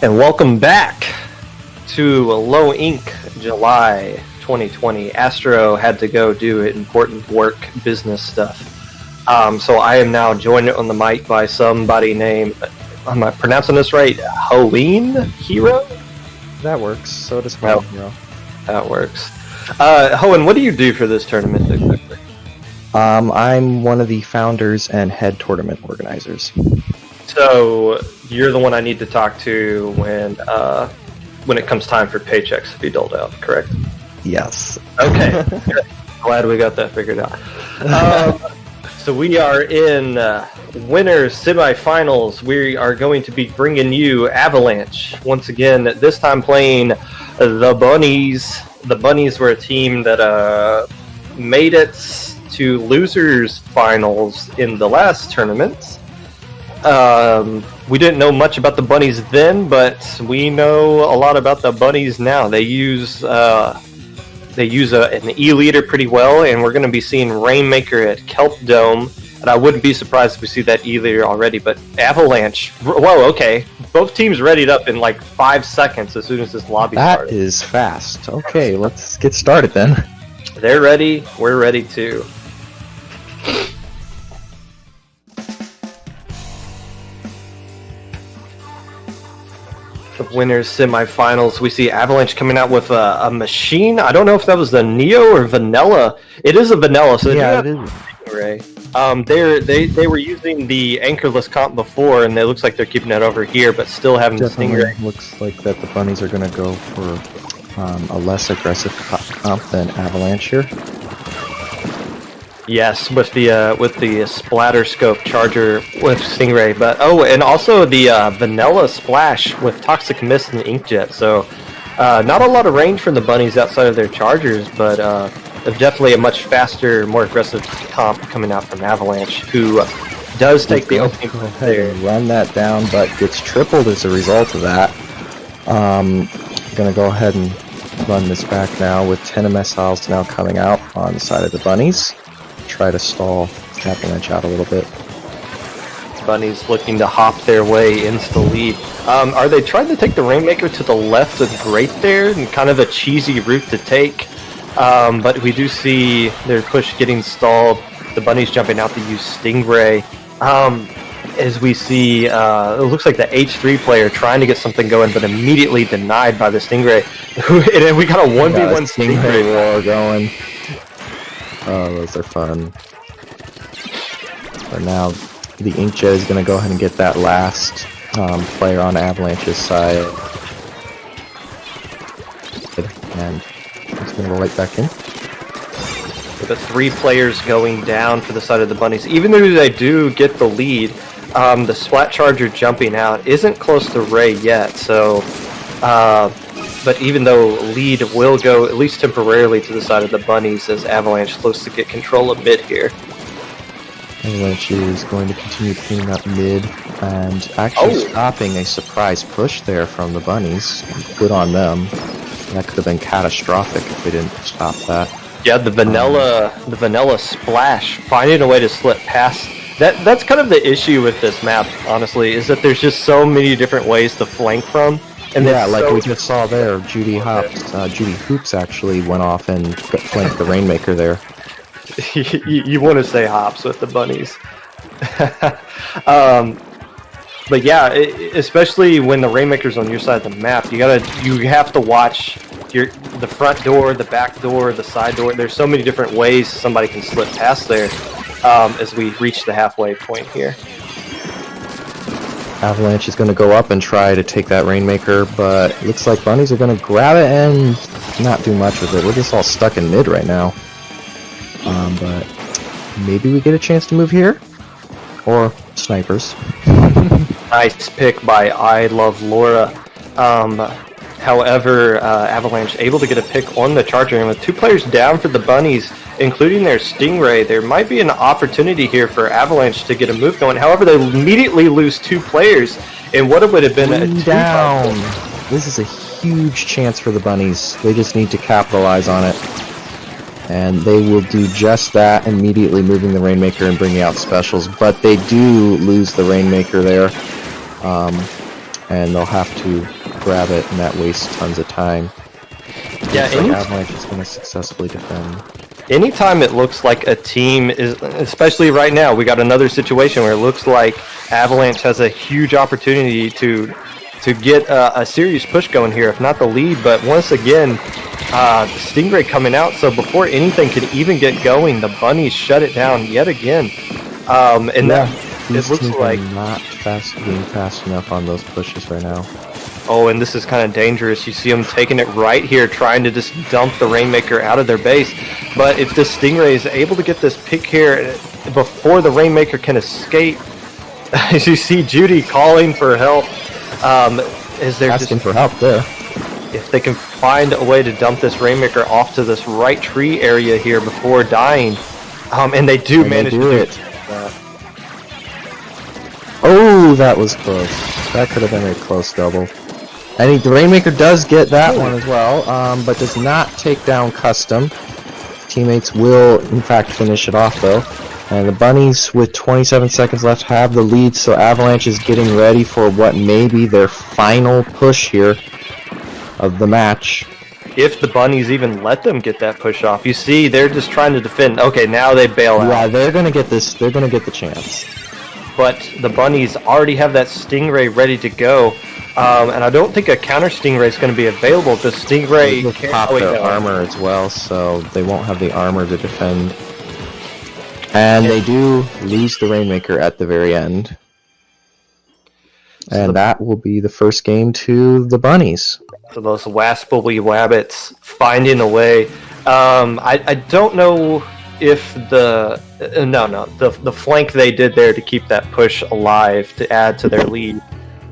And welcome back to Low Ink July 2020. Astro had to go do important work, business stuff. So I am now joined on the mic by somebody named, am I pronouncing this right? Hoeen Hero? That works. So does Hoeen Hero. That works. Hoeen, what do you do for this tournament exactly? I'm one of the founders and head tournament organizers. So you're the one I need to talk to when it comes time for paychecks to be doled out, correct? Yes. Okay. Glad we got that figured out. So we are in winners semifinals. We are going to be bringing you Avalanche once again. This time playing the Bunnies. The Bunnies were a team that made it to losers finals in the last tournament. We didn't know much about the Bunnies then, but we know a lot about the Bunnies now. They use an E-leader pretty well, and we're going to be seeing Rainmaker at Kelp Dome, and I wouldn't be surprised if we see that E-leader already, but Avalanche, whoa, okay. Both teams readied up in like 5 seconds as soon as this lobby started. That is fast. Okay, let's get started then. They're ready, we're ready too. Winners semifinals, we see Avalanche coming out with a machine. I don't know if that was the Neo or Vanilla. It is a Vanilla, so yeah, it is. Stingray. They were using the anchorless comp before, and it looks like they're keeping it over here, but still having Definitely the Stingray. Looks like that the Bunnies are going to go for a less aggressive comp than Avalanche here. Yes, with the splatter scope charger with Stingray, but and also the Vanilla Splash with Toxic Mist and Inkjet. So not a lot of range from the Bunnies outside of their chargers, but definitely a much faster, more aggressive comp coming out from Avalanche, who does take the opening there. Run that down, but gets tripled as a result of that. Gonna go ahead and run this back now with 10 missiles now coming out on the side of the Bunnies. Try to stall Avalanche out a little bit. Bunnies looking to hop their way into the lead. Are they trying to take the Rainmaker to the left of Great there, and kind of a cheesy route to take? But we do see their push getting stalled. The Bunnies jumping out to use Stingray. As we see, it looks like the H3 player trying to get something going, but immediately denied by the Stingray. And then we got a 1v1 Stingray war going. Oh, those are fun. But now the Inkjet is going to go ahead and get that last player on Avalanche's side. And it's going to go right back in. With the 3 players going down for the side of the Bunnies. Even though they do get the lead, the Splat Charger jumping out isn't close to Ray yet, so... but even though lead will go, at least temporarily, to the side of the Bunnies as Avalanche looks to get control of mid here. Avalanche is going to continue cleaning up mid and actually stopping a surprise push there from the Bunnies. Good on them. That could have been catastrophic if they didn't stop that. Yeah, the vanilla splash, finding a way to slip past. That's kind of the issue with this map, honestly, is that there's just so many different ways to flank from. And yeah, like we just saw there, Judy Hoops actually went off and flanked the Rainmaker there. you want to say Hops with the Bunnies. But yeah, especially when the Rainmaker's on your side of the map, you have to watch the front door, the back door, the side door. There's so many different ways somebody can slip past there as we reach the halfway point here. Avalanche is going to go up and try to take that Rainmaker, but it looks like Bunnies are going to grab it and not do much with it. We're just all stuck in mid right now. But maybe we get a chance to move here? Or snipers. Nice pick by I Love Laura. However, Avalanche able to get a pick on the Charger, and with 2 players down for the Bunnies, including their Stingray, there might be an opportunity here for Avalanche to get a move going. However, they immediately lose 2 players in what it would have been a 2 down. This is a huge chance for the Bunnies. They just need to capitalize on it. And they will do just that, immediately moving the Rainmaker and bringing out specials. But they do lose the Rainmaker there. and they'll have to grab it, and that wastes tons of time. Yeah, Avalanche is going to successfully defend. Anytime it looks like a team is, especially right now, we got another situation where it looks like Avalanche has a huge opportunity to get a serious push going here, if not the lead. But once again, Stingray coming out, so before anything could even get going, the Bunnies shut it down yet again. And yeah, it looks like not being fast enough on those pushes right now. Oh, and this is kind of dangerous. You see them taking it right here, trying to just dump the Rainmaker out of their base. But if the Stingray is able to get this pick here before the Rainmaker can escape, as you see Judy calling for help, is there asking for help there. If they can find a way to dump this Rainmaker off to this right tree area here before dying, and they do manage to do it. Oh, that was close. That could have been a close double. And the Rainmaker does get that one as well, but does not take down Custom. Teammates will, in fact, finish it off, though. And the Bunnies, with 27 seconds left, have the lead, so Avalanche is getting ready for what may be their final push here of the match. If the Bunnies even let them get that push off. You see, they're just trying to defend. Okay, now they bail out. Yeah, they're going to get this. They're going to get the chance. But the Bunnies already have that Stingray ready to go. And I don't think a counter Stingray is going to be available. The Stingray will pop their armor as well, so they won't have the armor to defend. And they do lose the Rainmaker at the very end. And that will be the first game to the Bunnies. So those waspily wabbits finding a way. I don't know if the flank they did there to keep that push alive to add to their lead.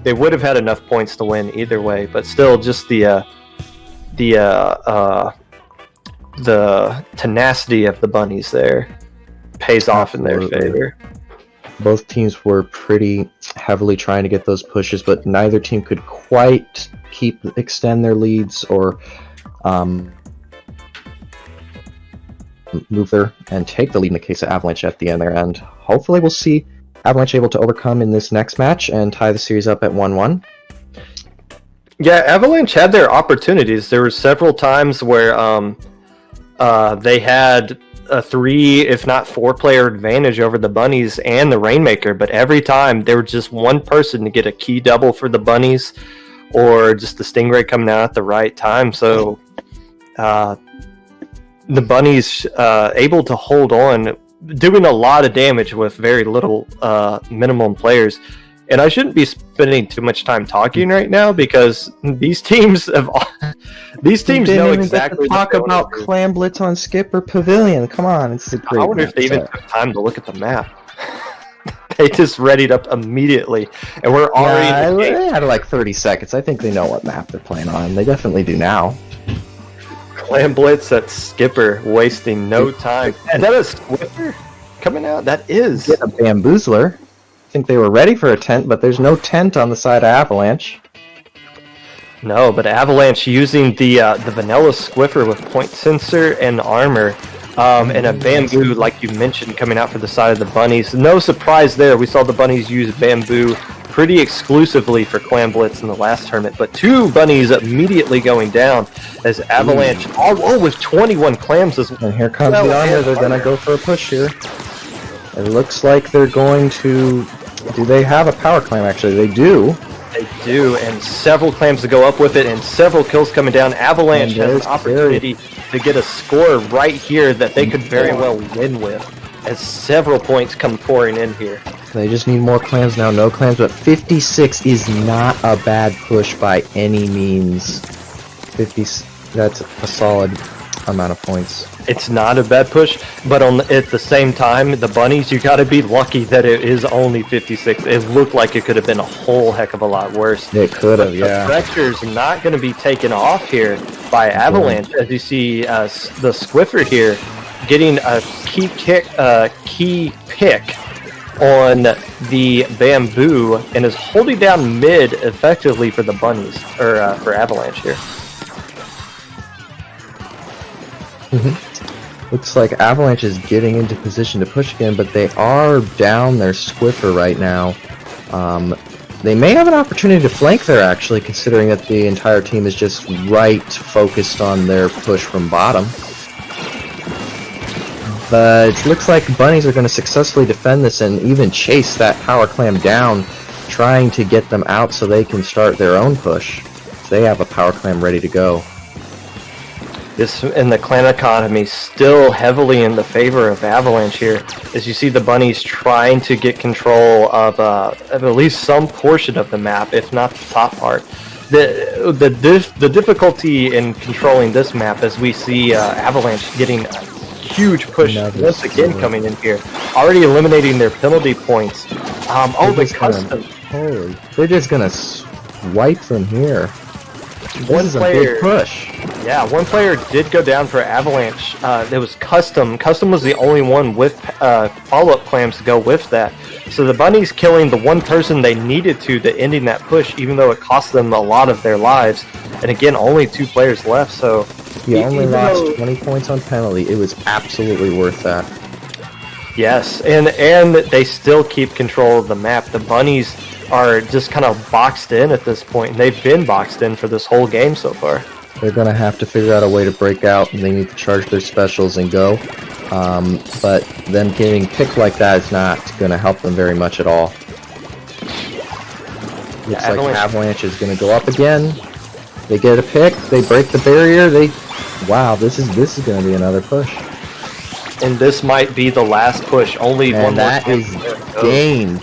They would have had enough points to win either way, but still, just the tenacity of the Bunnies there pays off in their favor. Both teams were pretty heavily trying to get those pushes, but neither team could quite extend their leads or move there and take the lead in the case of Avalanche at the end there. And hopefully we'll see Avalanche able to overcome in this next match and tie the series up at 1-1. Yeah, Avalanche had their opportunities. There were several times where they had a 3, if not 4-player advantage over the Bunnies and the Rainmaker, but every time there was just one person to get a key double for the Bunnies or just the Stingray coming out at the right time. So the Bunnies able to hold on, doing a lot of damage with very little minimum players. And I shouldn't be spending too much time talking right now because these teams know exactly. Talk about Clam Blitz on Skipper Pavilion. Come on, it's a great. I wonder if they even took time to look at the map. They just readied up immediately, and we're already. They had like 30 seconds. I think they know what map they're playing on. They definitely do now. Clam Blitz at Skipper, wasting no time. Is that a Squiffer coming out? That is. Get a Bamboozler. I think they were ready for a tent, but there's no tent on the side of Avalanche. No, but Avalanche using the vanilla Squiffer with point sensor and armor, and a bamboo, like you mentioned, coming out for the side of the Bunnies. No surprise there. We saw the Bunnies use bamboo pretty exclusively for Clam Blitz in the last tournament, but 2 Bunnies immediately going down as Avalanche, with 21 clams as well. And here comes the armor. They're going to go for a push here. It looks like they're going to... Do they have a power clam, actually? They do. They do, and several clams to go up with it, and several kills coming down. Avalanche has an opportunity to get a score right here that they could very well win with, as several points come pouring in here. They just need more clams now. No clams, but 56 is not a bad push by any means. 50, that's a solid amount of points. It's not a bad push, but at the same time, the Bunnies, you got to be lucky that it is only 56. It looked like it could have been a whole heck of a lot worse. It could have, yeah. The pressure's not going to be taken off here by Avalanche, as you see the Squiffer here getting a key pick on the bamboo and is holding down mid effectively for the Bunnies, or for Avalanche here. Looks like Avalanche is getting into position to push again, but they are down their Squiffer right now. They may have an opportunity to flank there, actually, considering that the entire team is just right focused on their push from bottom. But it looks like Bunnies are going to successfully defend this and even chase that power clam down, trying to get them out so they can start their own push. They have a power clam ready to go. This and the clan economy still heavily in the favor of Avalanche here, as you see the Bunnies trying to get control of at least some portion of the map, if not the top part. The difficulty in controlling this map, as we see Avalanche getting a huge push once again coming in here, already eliminating their penalty points. The custom. Holy, they're just gonna swipe them here. One this is player, a big push. Yeah, one player did go down for Avalanche. It was Custom. Custom was the only one with follow-up clams to go with that. So the Bunnies killing the one person they needed to ending that push, even though it cost them a lot of their lives. And again, only 2 players left, so... He only lost 20 points on penalty. It was absolutely worth that. Yes, and they still keep control of the map. The Bunnies are just kind of boxed in at this point, and they've been boxed in for this whole game so far. They're going to have to figure out a way to break out, and they need to charge their specials and go. But them getting picked like that is not going to help them very much at all. Looks like Avalanche is going to go up again. They get a pick, they break the barrier, wow, this is going to be another push. And this might be the last push, only one more. That is game.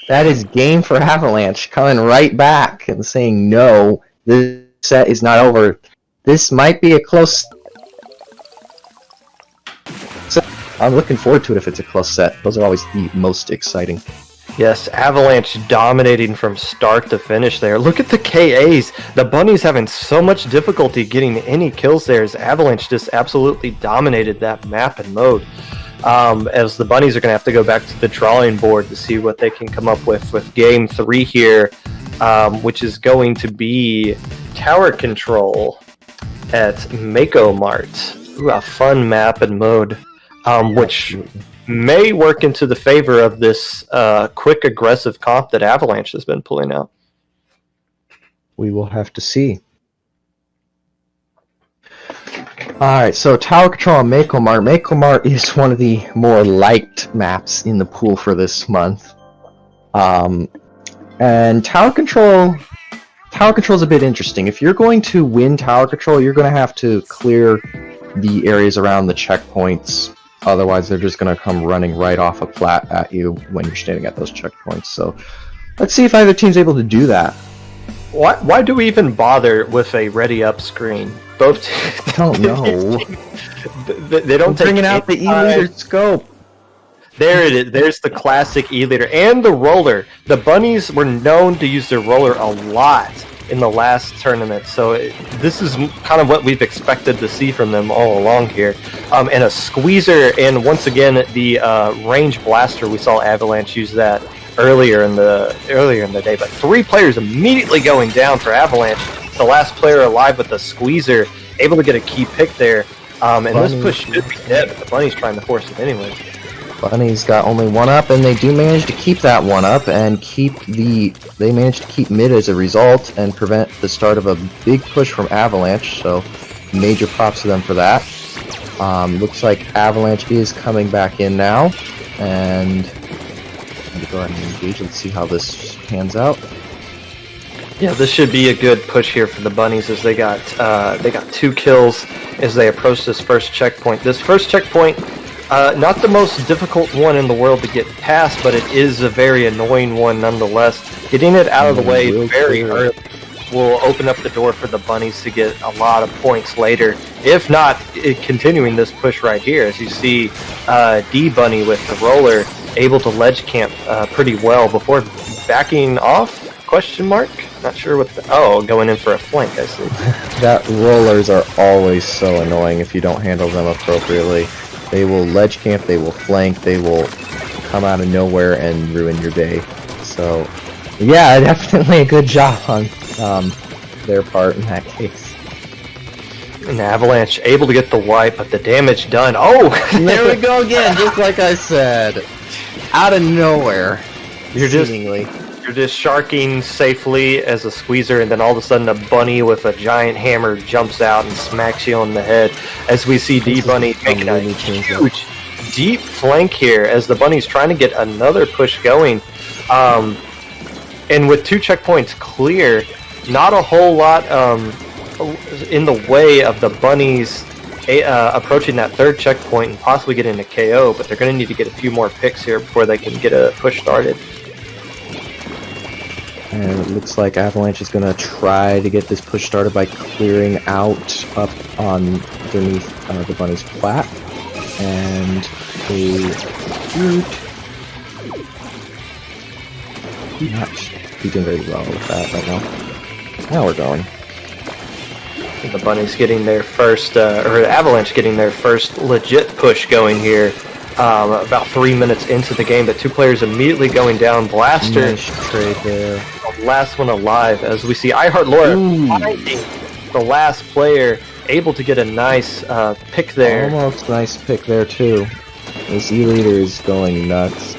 That is game for Avalanche, coming right back and saying, no, this set is not over. This might be a close... I'm looking forward to it if it's a close set. Those are always the most exciting. Yes, Avalanche dominating from start to finish there. Look at the KAs. The Bunnies having so much difficulty getting any kills there, as Avalanche just absolutely dominated that map and mode. As the Bunnies are going to have to go back to the drawing board to see what they can come up with Game 3 here, which is going to be tower control at Mako Mart. Ooh, a fun map and mode, which may work into the favor of this quick, aggressive comp that Avalanche has been pulling out. We will have to see. Alright, so Tower Control on Mako Mart. Mako Mart is one of the more liked maps in the pool for this month. And Tower Control is a bit interesting. If you're going to win Tower Control, you're going to have to clear the areas around the checkpoints. Otherwise, they're just going to come running right off a plat at you when you're standing at those checkpoints. So, let's see if either team's able to do that. Why do we even bother with a ready up screen? Both I don't know. They don't take bringing out the E-liter scope. There it is. There's the classic E-liter and the roller. The Bunnies were known to use their roller a lot in the last tournament, so this is kind of what we've expected to see from them all along here. And a squeezer, and once again the range blaster. We saw Avalanche use that earlier in the day, but 3 players immediately going down for Avalanche. The last player alive with the squeezer, able to get a key pick there. And this push should be dead, but the Bunny's trying to force it anyway. Bunny's got only 1 up, and they do manage to keep that 1 up and they manage to keep mid as a result and prevent the start of a big push from Avalanche, so major props to them for that. Looks like Avalanche is coming back in now, and I'm going to go ahead and engage. Let's see how this pans out. Yeah, this should be a good push here for the Bunnies, as they got 2 kills as they approach this first checkpoint. This first checkpoint, not the most difficult one in the world to get past, but it is a very annoying one nonetheless. Getting it out of the way very early will open up the door for the Bunnies to get a lot of points later. If not, continuing this push right here, as you see D-Bunny with the roller able to ledge camp pretty well before backing off? Question mark? Not sure what the... going in for a flank, I see. That rollers are always so annoying if you don't handle them appropriately. They will ledge camp, they will flank, they will come out of nowhere and ruin your day. So, yeah, definitely a good job on their part in that case. And Avalanche able to get the wipe, but the damage done. Oh! There we go again, just like I said. Out of nowhere. You're seemingly. You're just sharking safely as a squeezer, and then all of a sudden a bunny with a giant hammer jumps out and smacks you on the head. As we see D-Bunny making a huge, deep flank here as the bunny's trying to get another push going. And with 2 checkpoints clear, not a whole lot in the way of the bunnies approaching that 3rd checkpoint and possibly getting a KO, but they're going to need to get a few more picks here before they can get a push started. And it looks like Avalanche is going to try to get this push started by clearing out up underneath the bunny's plat. And not doing very well with that right now. Now we're going. The bunny's getting their first, or the Avalanche getting their first legit push going here. About 3 minutes into the game, but 2 players immediately going down. Blaster, nice trade there. The last one alive, as we see iHeart Laura finding the last player, able to get a nice pick there. Almost nice pick there too. This E-leader is going nuts.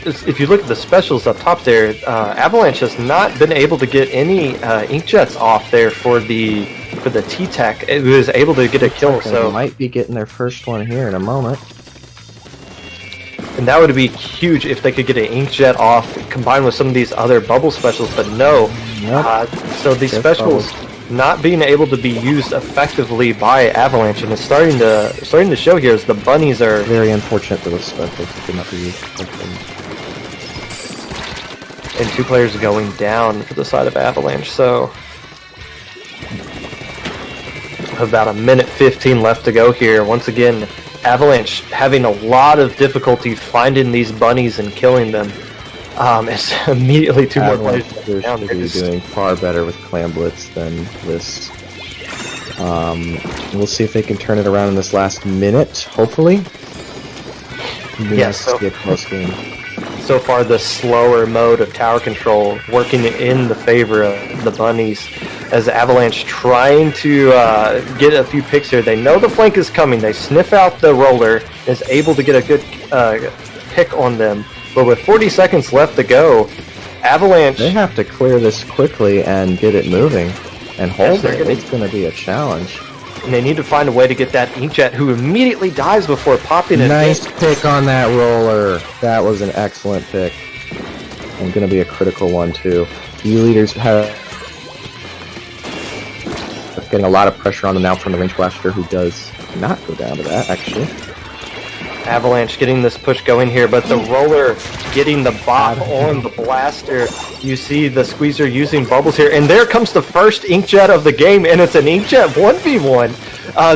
If you look at the specials up top there, Avalanche has not been able to get any inkjets off there for the T-Tac. It was able to get a kill, so they might be getting their first one here in a moment. And that would be huge if they could get an inkjet off combined with some of these other bubble specials, but no. Yep. So these specials not being able to be used effectively by Avalanche, and it's starting to show here as the bunnies are very unfortunate for those specials that could not be used. And 2 players going down for the side of Avalanche, so about 1:15 left to go here. Once again, Avalanche having a lot of difficulty finding these bunnies and killing them. It's immediately 2 more players down. They're doing far better with Clam Blitz than this. We'll see if they can turn it around in this last minute, hopefully. Yes, so be a close game. So far, the slower mode of tower control working in the favor of the bunnies, as Avalanche trying to get a few picks here. They know the flank is coming. They sniff out the roller, is able to get a good pick on them. But with 40 seconds left to go, Avalanche... They have to clear this quickly and get it moving and hold it. It's going to be a challenge. And they need to find a way to get that inkjet, who immediately dies before popping it. Nice pick on that roller. That was an excellent pick. And going to be a critical one, too. E-leaders have getting a lot of pressure on them now from the range blaster, who does not go down to that, actually. Avalanche getting this push going here, but the roller getting the bop on the blaster. You see the squeezer using bubbles here, and there comes the first inkjet of the game, and it's an inkjet 1v1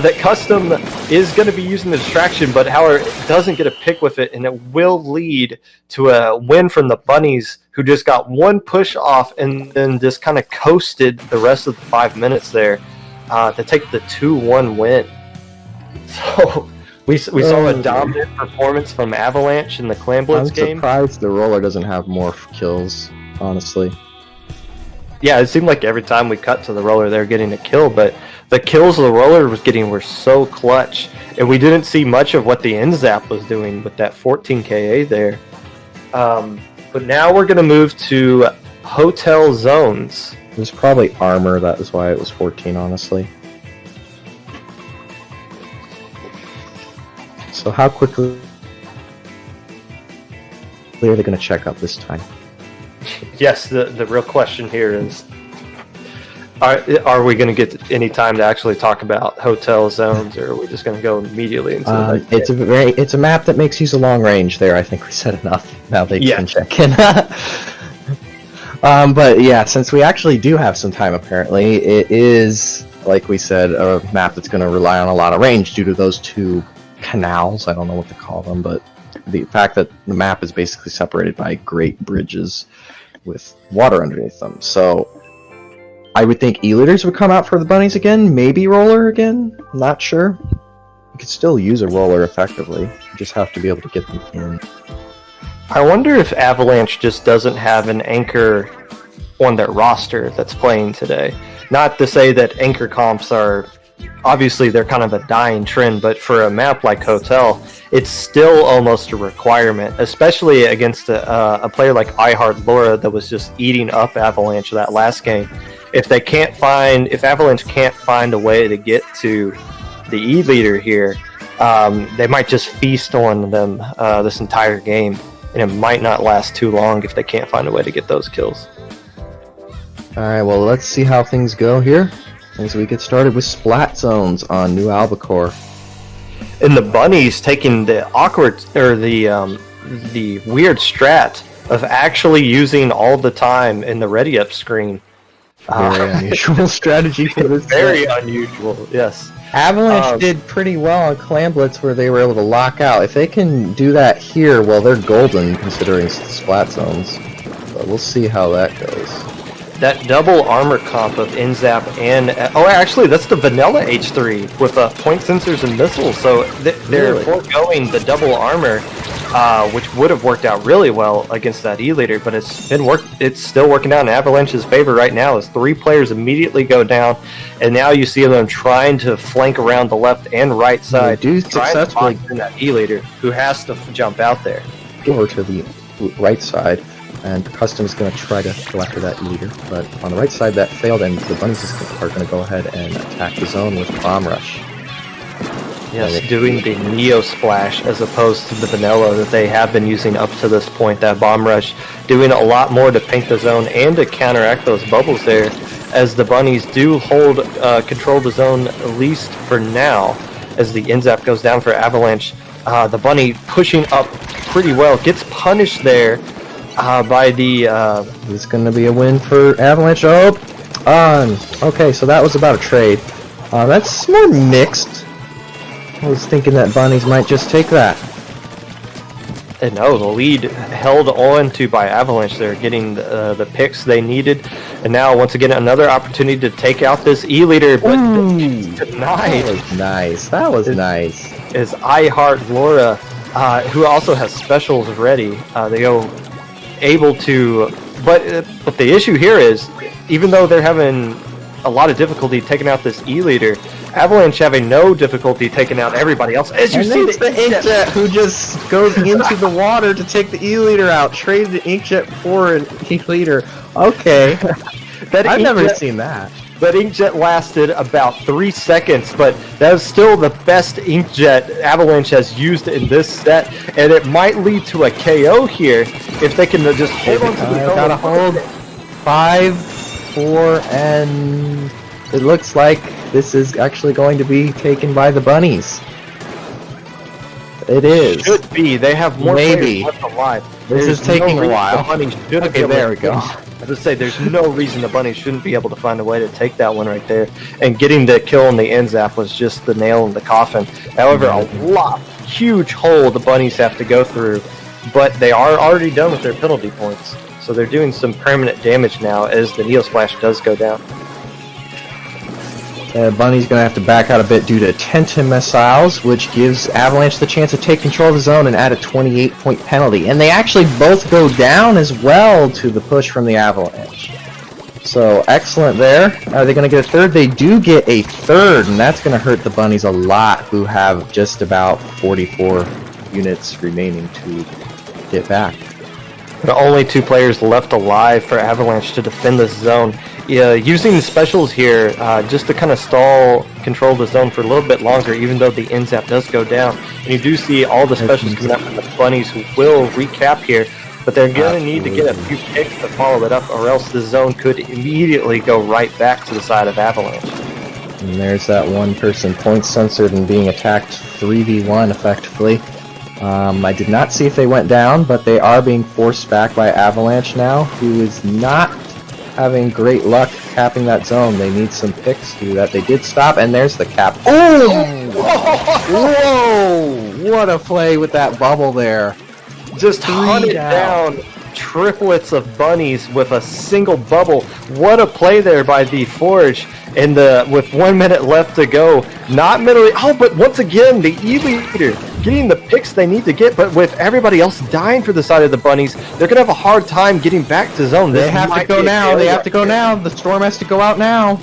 that Custom is going to be using the distraction, but however, it doesn't get a pick with it, and it will lead to a win from the bunnies, who just got 1 push off and then just kind of coasted the rest of the 5 minutes there to take the 2-1 win. So... We saw a dominant performance from Avalanche in the Clam Blitz game. I'm surprised the roller doesn't have more kills, honestly. Yeah, it seemed like every time we cut to the roller, they were getting a kill, but the kills the roller was getting were so clutch, and we didn't see much of what the NZAP was doing with that 14 KA there. But now we're going to move to Hotel Zones. It was probably armor, that was why it was 14, honestly. So how quickly are they going to check up this time? Yes, the real question here is, are we going to get any time to actually talk about Hotel Zones, or are we just going to go immediately into the it's a map that makes use of long range there. I think we said enough. Now they can check in. But yeah, since we actually do have some time, apparently, it is, like we said, a map that's going to rely on a lot of range due to those 2 canals. I don't know what to call them, but the fact that the map is basically separated by great bridges with water underneath them. So I would think E-leaders would come out for the bunnies again, maybe roller again, not sure. You could still use a roller effectively, you just have to be able to get them in. I wonder if Avalanche just doesn't have an anchor on their roster that's playing today. Not to say that anchor comps are obviously they're kind of a dying trend, but for a map like Hotel, it's still almost a requirement, especially against a player like iHeart Laura that was just eating up Avalanche that last game. If Avalanche can't find a way to get to the E leader here, they might just feast on them this entire game, and it might not last too long if they can't find a way to get those kills. Alright, well, let's see how things go here as we get started with Splat Zones on New Albacore. And the Bunnies taking the the weird strat of actually using all the time in the ready up screen. Very unusual strategy for this. Very unusual, yes. Avalanche did pretty well on Clan Blitz where they were able to lock out. If they can do that here, well, they're golden considering Splat Zones. But we'll see how that goes. That double armor comp of Inzap and... Oh, actually, that's the vanilla H3 with point sensors and missiles. So they're foregoing the double armor, which would have worked out really well against that E-Leader, but it's still working out in Avalanche's favor right now as 3 players immediately go down, and now you see them trying to flank around the left and right side. They do successfully in that E-Leader, who has to jump out there. Over to the right side. And Custom's going to try to go after that leader, but on the right side that failed, and the Bunnies are going to go ahead and attack the zone with Bomb Rush. Yes, doing the Neo Splash as opposed to the Vanilla that they have been using up to this point, that Bomb Rush, doing a lot more to paint the zone and to counteract those bubbles there, as the Bunnies do hold control of the zone, at least for now, as the Inzap goes down for Avalanche. The Bunny pushing up pretty well, gets punished there, by the... It's going to be a win for Avalanche. Okay, so that was about a trade. That's more mixed. I was thinking that Bunnies might just take that. And no, the lead held on to by Avalanche. They're getting the picks they needed. And now, once again, another opportunity to take out this E-Leader. But tonight... That was nice. That was nice. Is iHeart Laura, who also has specials ready. They go... able to, but the issue here is, even though they're having a lot of difficulty taking out this E-Leader, Avalanche having no difficulty taking out everybody else. As you see, the Inkjet who just goes into the water to take the E-Leader out, trade the Inkjet for an E-Leader. Okay, I've never seen that. That Inkjet lasted about 3 seconds, but that is still the best Inkjet Avalanche has used in this set, and it might lead to a KO here if they can just hold on to the gotta hold 5, 4, and it looks like this is actually going to be taken by the Bunnies. It is. Should be. They have more players left alive. This is taking a while. Okay, there we go. I was say there's no reason the Bunnies shouldn't be able to find a way to take that one right there. And getting the kill on the Inzap was just the nail in the coffin. However, a huge hole the Bunnies have to go through, but they are already done with their penalty points. So they're doing some permanent damage now as the Neo Splash does go down. Bunny's going to have to back out a bit due to Tenton missiles, which gives Avalanche the chance to take control of the zone and add a 28-point penalty. And they actually both go down as well to the push from the Avalanche. So, excellent there. Are they going to get a third? They do get a third, and that's going to hurt the Bunnies a lot, who have just about 44 units remaining to get back. The only 2 players left alive for Avalanche to defend this zone. Using the specials here just to kind of stall control the zone for a little bit longer, even though the Inzap does go down. And you do see all the specials coming out from the Bunnies, who will recap here, but they're going to need to get a few picks to follow it up, or else the zone could immediately go right back to the side of Avalanche. And there's that one person point censored and being attacked 3v1 effectively. I did not see if they went down, but they are being forced back by Avalanche now, who is not having great luck capping that zone. They need some picks to do that. They did stop, and there's the cap. Oh! Whoa! What a play with that bubble there. Just hunted down triplets of Bunnies with a single bubble. What a play there by the Forge. And with 1 minute left to go, not mentally. Oh, but once again, the E-Leader getting the picks they need to get, but with everybody else dying for the side of the Bunnies, they're going to have a hard time getting back to zone. They have to go now. They have to go now. The Storm has to go out now.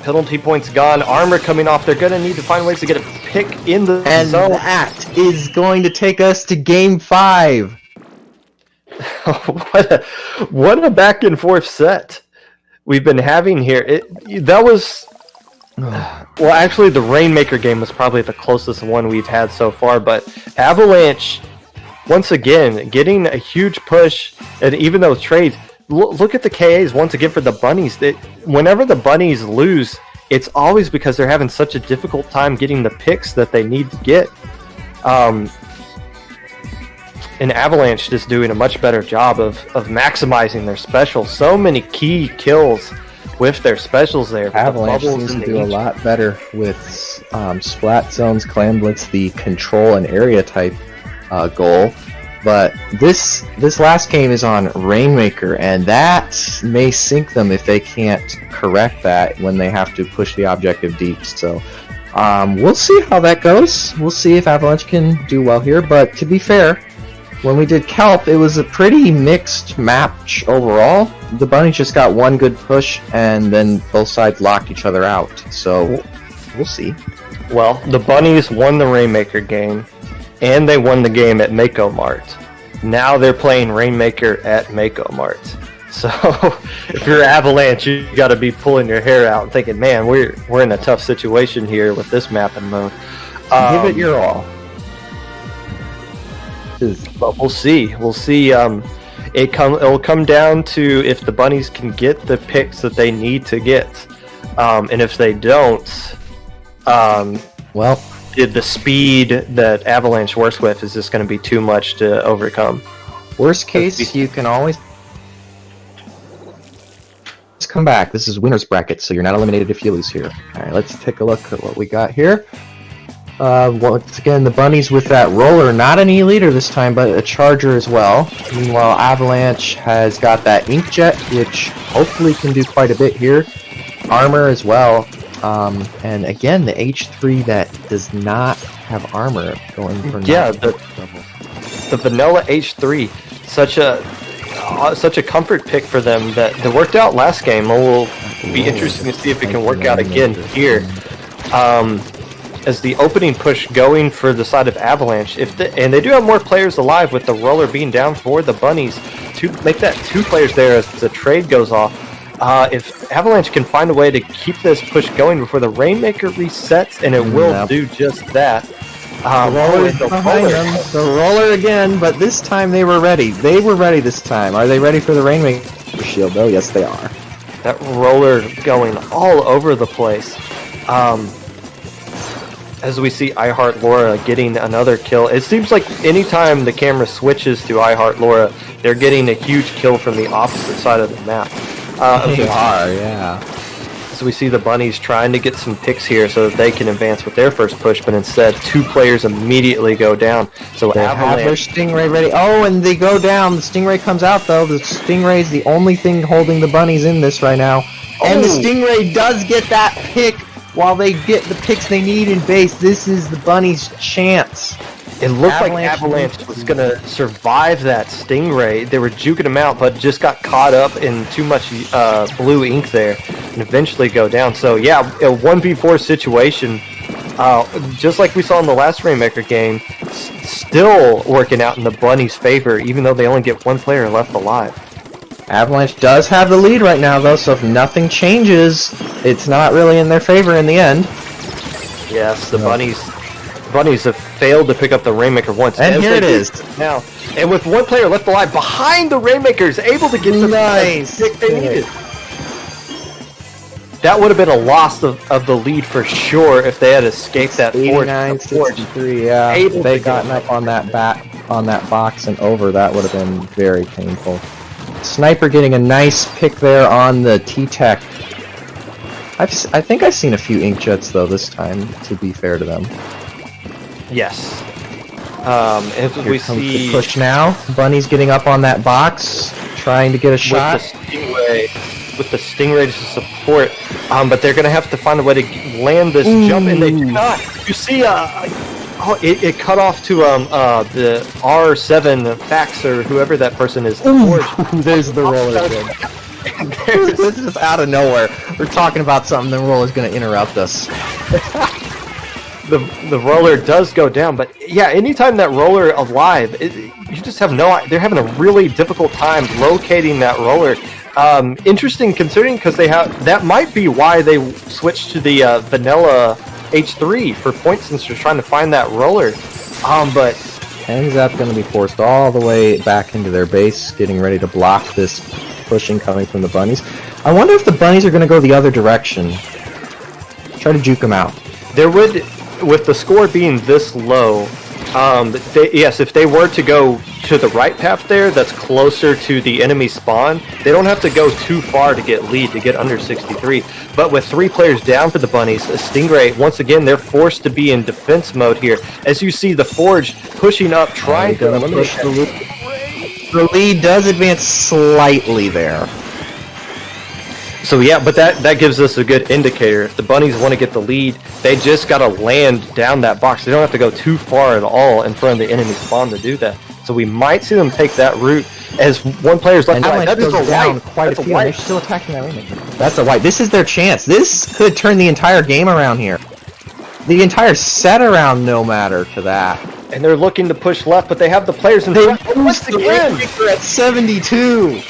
penalty points gone. Armor coming off. They're going to need to find ways to get a pick in the zone. And that is going to take us to Game 5. what a back and forth set we've been having here. That was well, actually, the Rainmaker game was probably the closest one we've had so far. But Avalanche, once again, getting a huge push, and even those trades. Look at the KAs once again for the Bunnies. Whenever the Bunnies lose, it's always because they're having such a difficult time getting the picks that they need to get. And Avalanche just doing a much better job of maximizing their specials. So many key kills with their specials there. Avalanche seems to do a lot better with Splat Zones, Clan Blitz, the control and area type goal. But this last game is on Rainmaker, and that may sink them if they can't correct that when they have to push the objective deep. So we'll see how that goes. We'll see if Avalanche can do well here. But to be fair, when we did Kelp, it was a pretty mixed match overall. The Bunnies just got one good push, and then both sides locked each other out. So we'll see. Well, the Bunnies won the Rainmaker game, and they won the game at Mako Mart. Now they're playing Rainmaker at Mako Mart. So if you're Avalanche, you got to be pulling your hair out and thinking, man, we're in a tough situation here with this mapping mode. Give it your all. But we'll see. We'll see. It'll come down to if the Bunnies can get the picks that they need to get, and if they don't, well, the speed that Avalanche works with is just going to be too much to overcome. Worst case, you can always come back. This is winner's bracket, so you're not eliminated if you lose here. All right, let's take a look at what we got here. Once again, the Bunnies with that roller, not an E-leader this time, but a charger as well. Meanwhile, Avalanche has got that Inkjet, which hopefully can do quite a bit here. Armor as well. And again, the H3 that does not have armor going for the vanilla H3, such a comfort pick for them that worked out last game. It will be interesting to see if it can work out again here. As the opening push going for the side of Avalanche, and they do have more players alive with the roller being down for the Bunnies to make that 2 players there as the trade goes off. If Avalanche can find a way to keep this push going before the Rainmaker resets, and it will do just that. The roller again, but this time they were ready. They were ready this time. Are they ready for the Rainmaker shield, though? Yes, they are. That roller going all over the place. As we see I Heart Laura getting another kill. It seems like anytime the camera switches to I Heart Laura, they're getting a huge kill from the opposite side of the map. They are, yeah. So we see the Bunnies trying to get some picks here so that they can advance with their first push, but instead 2 players immediately go down. So they have their Stingray ready. Oh, and they go down. The Stingray comes out, though. The Stingray is the only thing holding the Bunnies in this right now. And the Stingray does get that pick while they get the picks they need in base. This is the Bunnies' chance. It looked like Avalanche was going to survive that Stingray. They were juking him out, but just got caught up in too much blue ink there and eventually go down. So, yeah, a 1v4 situation, just like we saw in the last Rainmaker game, still working out in the Bunnies' favor, even though they only get 1 player left alive. Avalanche does have the lead right now, though, so if nothing changes, it's not really in their favor in the end. Yes, the Bunnies have failed to pick up the Rainmaker once. And here it is. Now, and with 1 player left alive behind the Rainmakers, able to get the pick they needed. That would have been a loss of the lead for sure if they had escaped that 89-63, yeah. If they gotten up on that box and over, that would have been very painful. Sniper getting a nice pick there on the T-Tech. I think I've seen a few Inkjets though this time, to be fair to them. Yes. If we see the push now, Bunny's getting up on that box, trying to get a shot. With the Stingray to support, but they're going to have to find a way to land this jump, and they do not. You see, it cut off to the R7 Fax or whoever that person is. There's the roller again. This is out of nowhere. We're talking about something, the roller's going to interrupt us. The roller does go down, but yeah, anytime that roller alive, you just have they're having a really difficult time locating that roller. Interesting considering because that might be why they switched to the vanilla H3 for points since they're trying to find that roller. But ends up going to be forced all the way back into their base, getting ready to block this pushing coming from the bunnies. I wonder if the bunnies are going to go the other direction. Try to juke them out. There would, with the score being this low, yes, if they were to go to the right path there, that's closer to the enemy spawn, they don't have to go too far to get lead, to get under 63. But with 3 players down for the bunnies, Stingray, once again, they're forced to be in defense mode here. As you see the Forge pushing up, trying to eliminate the lead. The lead does advance slightly there. So yeah, but that gives us a good indicator. If the bunnies want to get the lead, they just got to land down that box. They don't have to go too far at all in front of the enemy spawn to do that. So we might see them take that route as one player's left. And that goes down quite a few. They're still attacking that Rainmaker. That's a white. This is their chance. This could turn the entire game around here. The entire set around, no matter to that. And they're looking to push left, but they have the players in front. Once again, at 72.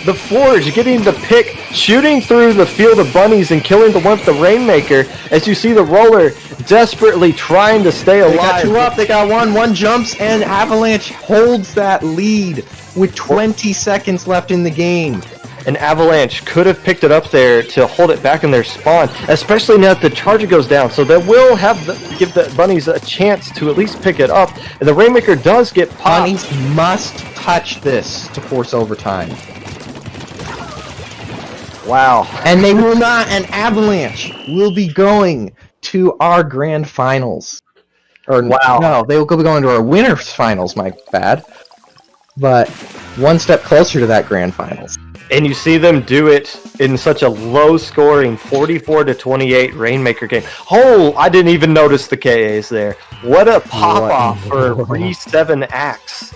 The Forge getting the pick, shooting through the field of bunnies and killing the one with the Rainmaker. As you see the roller desperately trying to stay alive. They got 2 up, they got 1. 1 jumps, and Avalanche holds that lead with 20 seconds left in the game. And Avalanche could have picked it up there to hold it back in their spawn, especially now that the charger goes down. So they will give the bunnies a chance to at least pick it up. And the Rainmaker does get popped. Bunnies must touch this to force overtime. Wow. And they will not, and Avalanche will be going to our grand finals. Or wow. No, they will be going to our winners finals, my bad. But one step closer to that grand finals. And you see them do it in such a low-scoring 44-28 Rainmaker game. Oh, I didn't even notice the KAs there. What a pop-off for Re7 Axe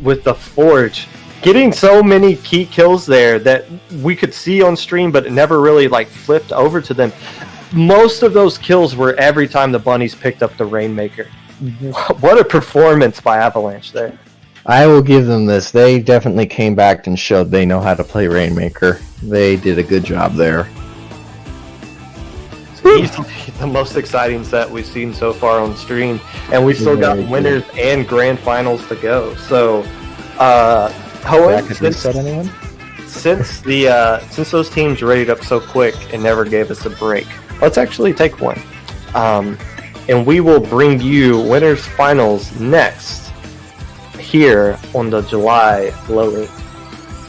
with the Forge. Getting so many key kills there that we could see on stream, but it never really flipped over to them. Most of those kills were every time the bunnies picked up the Rainmaker. What a performance by Avalanche there. I will give them this. They definitely came back and showed they know how to play Rainmaker. They did a good job there. Easily the most exciting set we've seen so far on stream, and we still got winners and grand finals to go. So, Hohen, since those teams rated up so quick and never gave us a break, let's actually take one, and we will bring you winners finals next here on the July Low Ink.